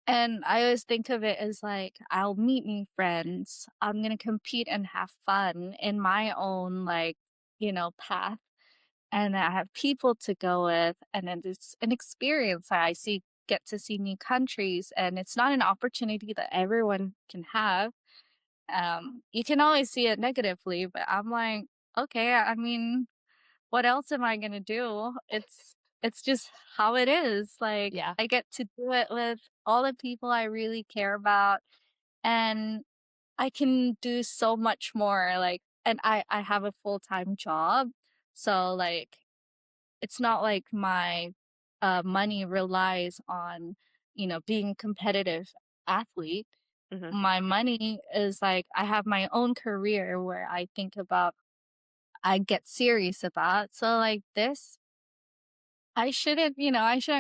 And I always think of it as, like, I'll meet new friends, I'm gonna compete and have fun in my own, like, path, and I have people to go with, and then it's an experience. Get to see new countries, and it's not an opportunity that everyone can have. You can always see it negatively, but I'm like, okay, I mean, what else am I gonna do? It's just how it is. Like, Yeah. I get to do it with all the people I really care about, and I can do so much more. Like, and I have a full-time job, so like it's not like my money relies on, being a competitive athlete. Hmm. My money is like I have my own career where I get serious about. So like this, I shouldn't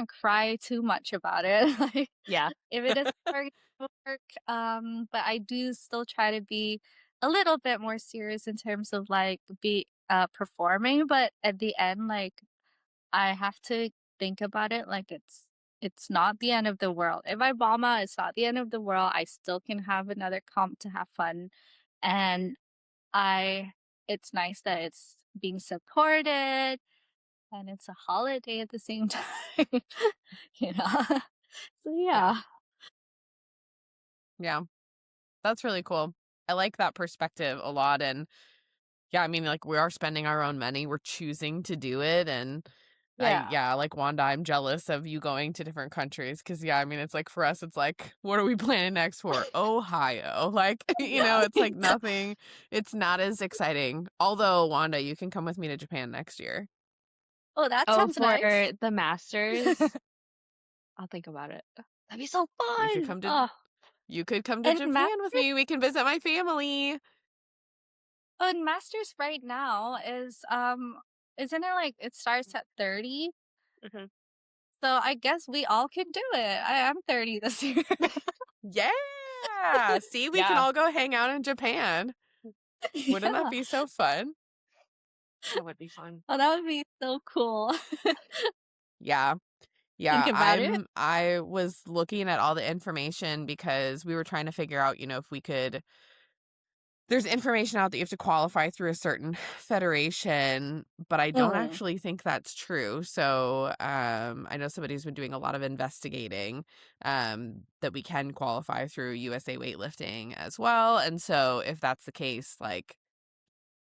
cry too much about it. Like Yeah. if it doesn't work, it doesn't work. But I do still try to be a little bit more serious in terms of like be performing. But at the end, like I have to think about it like it's not the end of the world. If I bomb out, it's not the end of the world. I still can have another comp to have fun. And I it's nice that it's being supported and it's a holiday at the same time. you know. So Yeah. yeah. Yeah. That's really cool. I like that perspective a lot, and yeah, I mean, like, we are spending our own money, we're choosing to do it, and Yeah. like Wanda, I'm jealous of you going to different countries because, yeah, I mean, it's like for us, it's like, what are we planning next for? Ohio. Like, Yeah. it's like nothing, it's not as exciting. Although, Wanda, you can come with me to Japan next year. Oh, that Oh, sounds for nice. the Masters, I'll think about it. That'd be so You could fun. come to Oh, you could come to and Japan with masters me. We can visit my family. and masters right now is isn't it like it starts at 30? mhm. So I guess we all can do it. I'm 30 this year. Yeah. See, we can Yeah, all go hang out in Japan. Wouldn't that Yeah. be so fun? that would be fun. Oh, that would be so cool. Yeah. Think Yeah, about it. I was looking at all the information because we were trying to figure out, if we could there's information out that you have to qualify through a certain federation, but I don't Mm. actually think that's true. So, I know somebody's been doing a lot of investigating, that we can qualify through USA weightlifting as well. And so if that's the case, like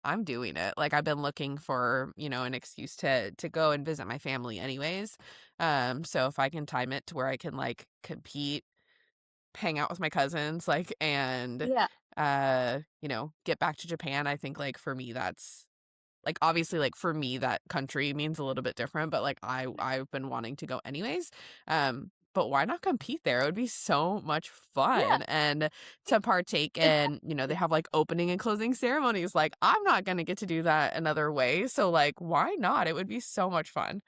I'm doing it. Like I've been looking for, an excuse to go and visit my family anyways. So if I can time it to where I can like compete, hang out with my cousins, like and Yeah. get back to Japan, I think like for me that's like obviously like for me that country means a little bit different, but like I've been wanting to go anyways. But why not compete there? It would be so much Yeah. fun. And to partake It in, they have like opening and closing ceremonies. Like I'm not gonna get to do that another way. So like why not? It would be so much fun.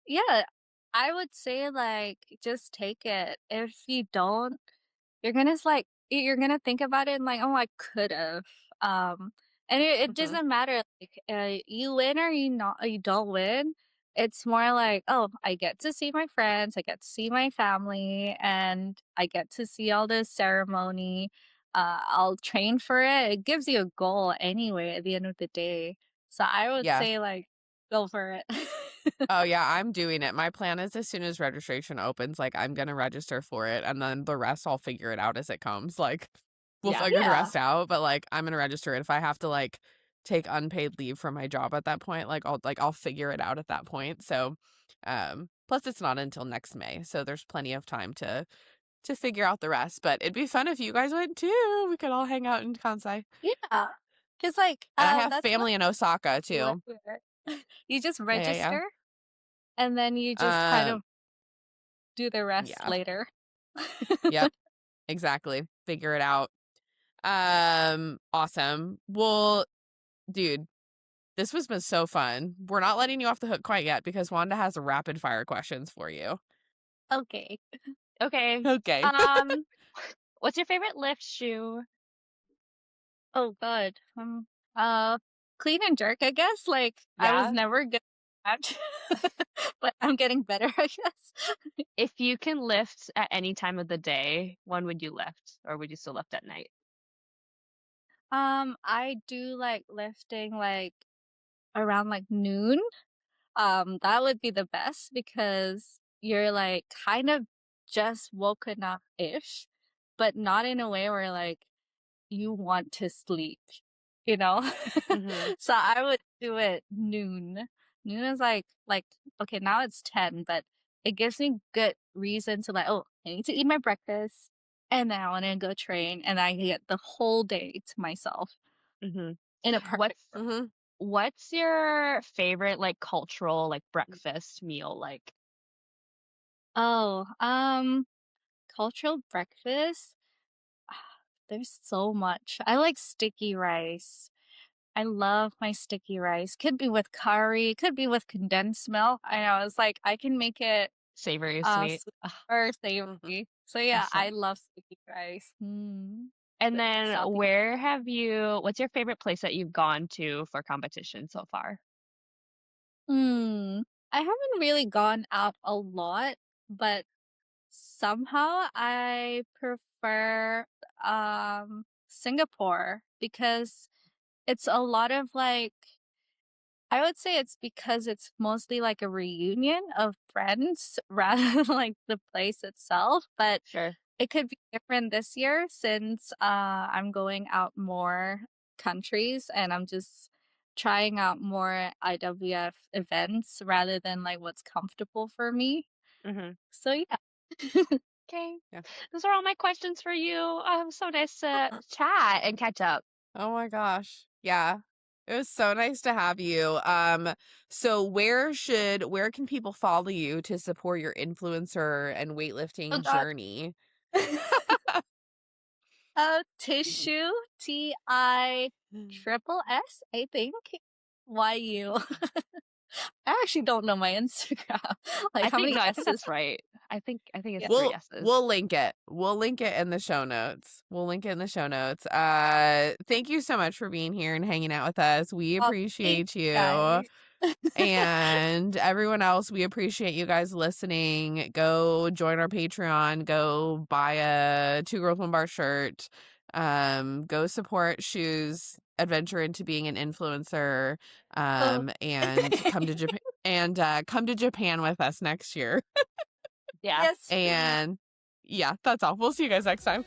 yeah. I would say, like, just take it. If you don't, you're gonna think about it and like, "Oh, I could've." Um, and it Hmm. doesn't matter, like, you win or you don't win. It's more like, "Oh, I get to see my friends, I get to see my family, and I get to see all this ceremony. I'll train for it." It gives you a goal anyway at the end of the day. So I would Yeah. say, like, go for it. Oh yeah, I'm doing it. My plan is as soon as registration opens, like I'm gonna register for it, and then the rest I'll figure it out as it comes. Like we'll Yeah. figure the Yeah. rest out, but like I'm gonna register it. If I have to like take unpaid leave from my job at that point, I'll figure it out at that point. So plus it's not until next May, so there's plenty of time to figure out the rest. But it'd be fun if you guys went too. We could all hang out in Kansai. Yeah. Because, like, And I have that's what family in Osaka I do too. here. You just Yeah. register and then you just kind Um of do the rest yeah. later. Yep. Exactly. Figure it out. Awesome. Well, dude, this was been so fun. We're not letting you off the hook quite yet because Wanda has rapid fire questions for you. Okay. Okay. Okay. What's your favorite lift shoe? Oh god. Clean and jerk, I guess. Like, I was Yeah. never good at that, but I'm getting better, I guess. If you can lift at any time of the day, when would you lift? Or would you still lift at night? I do like lifting like around like noon. That would be the best because you're like kind of just woken up ish, but not in a way where like you want to sleep, you know? Mm-hmm. So I would do it noon. Noon is like okay, now it's 10, but it gives me good reason to like, oh, I need to eat my breakfast and then I want to go train and I get the whole day to myself Mm-hmm. in a perfect What's world. Mm-hmm. what's your favorite like cultural like breakfast meal like? Oh, cultural breakfast. There's so much. I like sticky rice. I love my sticky rice. Could be with curry, could be with condensed milk. I know, it's like I can make it Savory, sweet. sweet Ugh, or Mm-hmm. savory. So yeah, that's so I love sticky rice. And The then salty. what's your favorite place that you've gone to for competition so far? Hmm. I haven't really gone out a lot, but somehow I prefer Singapore because it's a lot of like I would say it's because it's mostly like a reunion of friends rather than like the place itself, but Sure. it could be different this year since I'm going out more countries and I'm just trying out more IWF events rather than like what's comfortable for me. Mm-hmm. So yeah. Okay. Yeah. Those are all my questions for you. So nice to chat and catch up. Oh my gosh. Yeah. It was so nice to have you. So where can people follow you to support your influencer and Oh weightlifting god. journey? Tissue TISSS, I think. YU. I actually don't know my Instagram. Like how many I think S's? that's right. I think it's Yeah. 3 We'll S's. we'll link it. We'll link it in the show notes. Thank you so much for being here and hanging out with us. We Oh, thank appreciate you you. guys. And everyone else, we appreciate you guys listening. Go join our Patreon. Go buy a Two Girls One Bar shirt. Go support Shu's adventure into being an influencer. Oh. And come to Japan come to Japan with us next year. Yeah. Yes, please. And yeah, that's all. We'll see you guys next time.